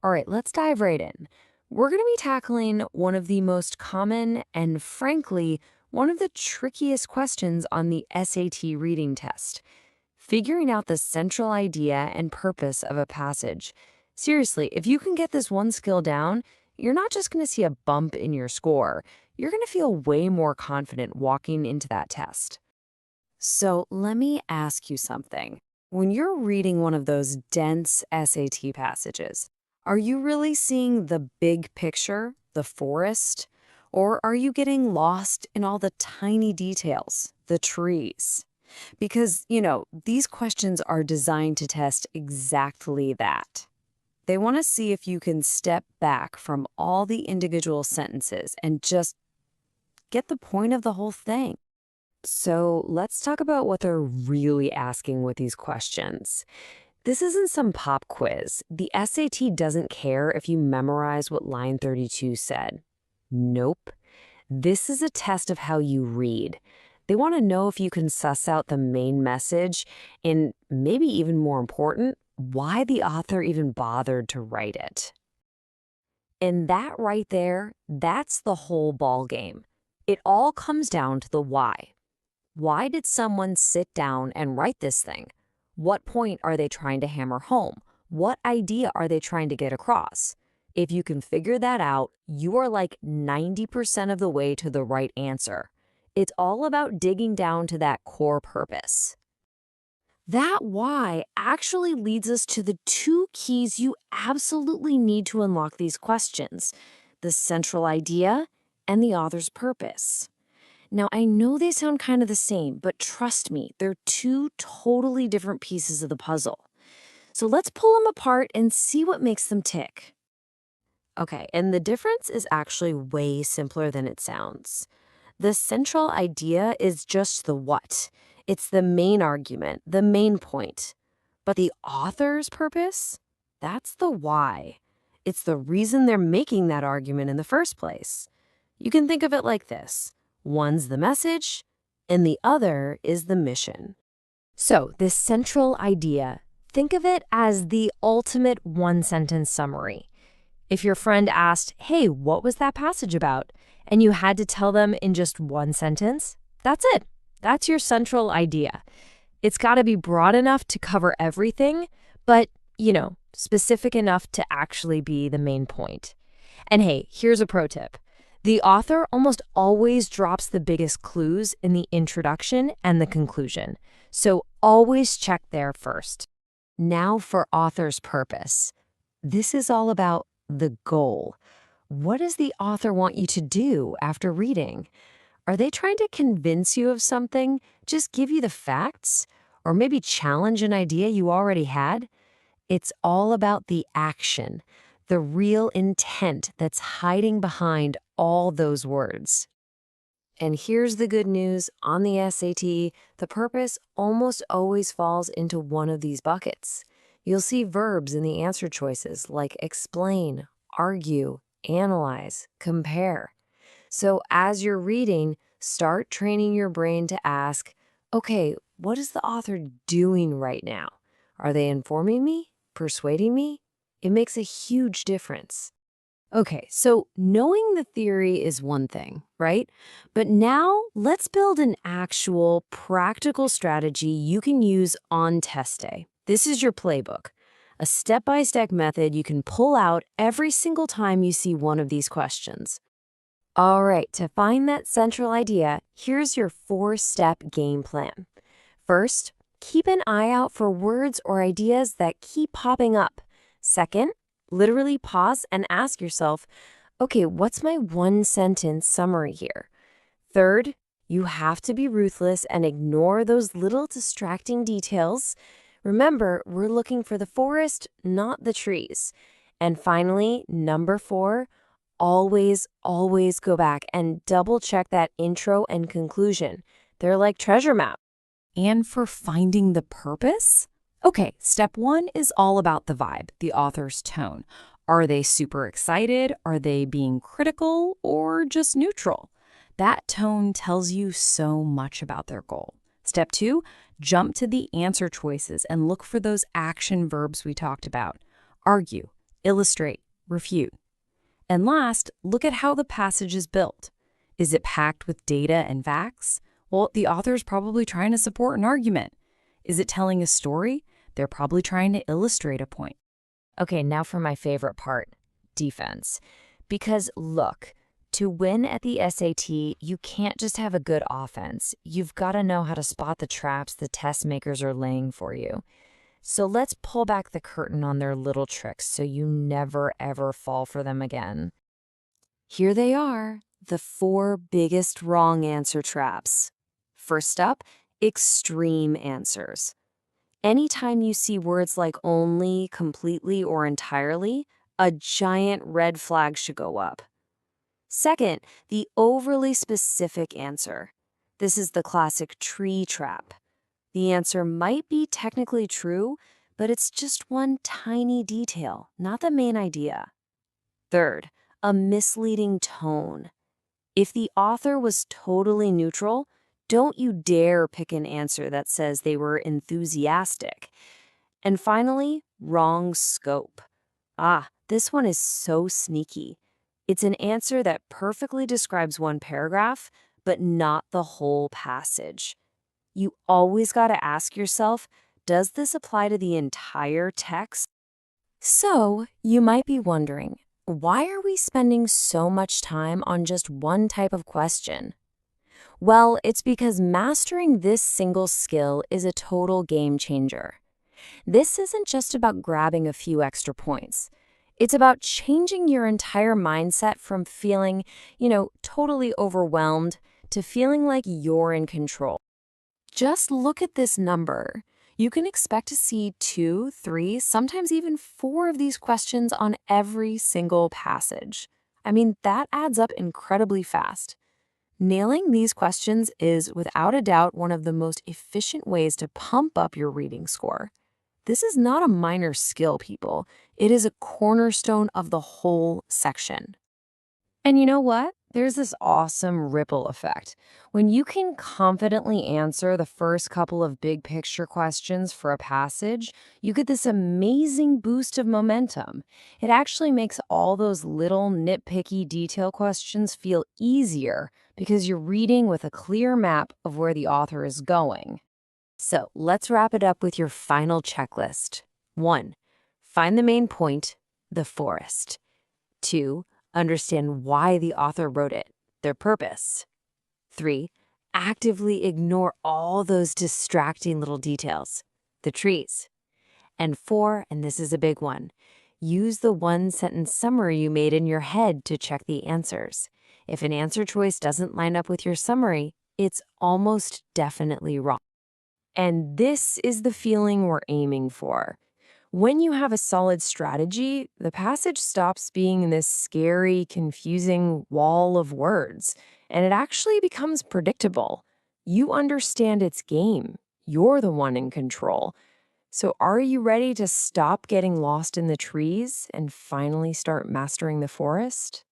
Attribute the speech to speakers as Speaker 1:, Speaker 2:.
Speaker 1: All right, let's dive right in. We're going to be tackling one of the most common and, frankly, one of the trickiest questions on the SAT reading test, figuring out the central idea and purpose of a passage. Seriously, if you can get this one skill down, you're not just going to see a bump in your score, you're going to feel way more confident walking into that test. So let me ask you something. When you're reading one of those dense SAT passages, are you really seeing the big picture, the forest? Or are you getting lost in all the tiny details, the trees? Because, these questions are designed to test exactly that. They want to see if you can step back from all the individual sentences and just get the point of the whole thing. So let's talk about what they're really asking with these questions. This isn't some pop quiz. The SAT doesn't care if you memorize what line 32 said. Nope. This is a test of how you read. They want to know if you can suss out the main message and, maybe even more important, why the author even bothered to write it. And that right there, that's the whole ball game. It all comes down to the why. Why did someone sit down and write this thing? What point are they trying to hammer home? What idea are they trying to get across? If you can figure that out, you are like 90% of the way to the right answer. It's all about digging down to that core purpose. That why actually leads us to the two keys you absolutely need to unlock these questions: the central idea and the author's purpose. Now, I know they sound kind of the same, but trust me, they're two totally different pieces of the puzzle. So let's pull them apart and see what makes them tick. Okay, and the difference is actually way simpler than it sounds. The central idea is just the what. It's the main argument, the main point. But the author's purpose? That's the why. It's the reason they're making that argument in the first place. You can think of it like this. One's the message, and the other is the mission. So, this central idea, think of it as the ultimate one-sentence summary. If your friend asked, "Hey, what was that passage about?" and you had to tell them in just one sentence, that's it. That's your central idea. It's got to be broad enough to cover everything, but, specific enough to actually be the main point. And hey, here's a pro tip. The author almost always drops the biggest clues in the introduction and the conclusion, so always check there first. Now for author's purpose. This is all about the goal. What does the author want you to do after reading? Are they trying to convince you of something, just give you the facts, or maybe challenge an idea you already had? It's all about the action, the real intent that's hiding behind all those words. And here's the good news on the SAT, the purpose almost always falls into one of these buckets. You'll see verbs in the answer choices like explain, argue, analyze, compare. So as you're reading, start training your brain to ask, okay, what is the author doing right now? Are they informing me? Persuading me? It makes a huge difference. Okay, so knowing the theory is one thing, right? But now let's build an actual practical strategy you can use on test day. This is your playbook, a step-by-step method you can pull out every single time you see one of these questions. All right, to find that central idea, here's your 4-step game plan. First, keep an eye out for words or ideas that keep popping up. Second, literally pause and ask yourself, okay, what's my one-sentence summary here? Third, you have to be ruthless and ignore those little distracting details. Remember, we're looking for the forest, not the trees. And finally, number 4, always, always go back and double-check that intro and conclusion. They're like treasure map.
Speaker 2: And for finding the purpose? Okay, step 1 is all about the vibe, the author's tone. Are they super excited? Are they being critical or just neutral? That tone tells you so much about their goal. Step 2, jump to the answer choices and look for those action verbs we talked about. Argue, illustrate, refute. And last, look at how the passage is built. Is it packed with data and facts? Well, the author's probably trying to support an argument. Is it telling a story? They're probably trying to illustrate a point.
Speaker 1: Okay, now for my favorite part, defense. Because look, to win at the SAT, you can't just have a good offense. You've got to know how to spot the traps the test makers are laying for you. So let's pull back the curtain on their little tricks so you never ever fall for them again. Here they are, the 4 biggest wrong answer traps. First up, extreme answers. Anytime you see words like only, completely, or entirely, a giant red flag should go up. Second, the overly specific answer. This is the classic tree trap. The answer might be technically true, but it's just one tiny detail, not the main idea. Third, a misleading tone. If the author was totally neutral, don't you dare pick an answer that says they were enthusiastic. And finally, wrong scope. This one is so sneaky. It's an answer that perfectly describes one paragraph, but not the whole passage. You always got to ask yourself, does this apply to the entire text? So, you might be wondering, why are we spending so much time on just one type of question? Well, it's because mastering this single skill is a total game changer. This isn't just about grabbing a few extra points. It's about changing your entire mindset from feeling, totally overwhelmed to feeling like you're in control. Just look at this number. You can expect to see 2, 3, sometimes even 4 of these questions on every single passage. I mean, that adds up incredibly fast. Nailing these questions is, without a doubt, one of the most efficient ways to pump up your reading score. This is not a minor skill, people. It is a cornerstone of the whole section. And you know what? There's this awesome ripple effect. When you can confidently answer the first couple of big picture questions for a passage, you get this amazing boost of momentum. It actually makes all those little nitpicky detail questions feel easier because you're reading with a clear map of where the author is going. So let's wrap it up with your final checklist. 1. Find the main point, the forest. 2. Understand why the author wrote it, their purpose. 3. Actively ignore all those distracting little details, the trees. And 4, and this is a big one, use the one-sentence summary you made in your head to check the answers. If an answer choice doesn't line up with your summary, it's almost definitely wrong. And this is the feeling we're aiming for. When you have a solid strategy, the passage stops being this scary, confusing wall of words, and it actually becomes predictable. You understand its game. You're the one in control. So are you ready to stop getting lost in the trees and finally start mastering the forest?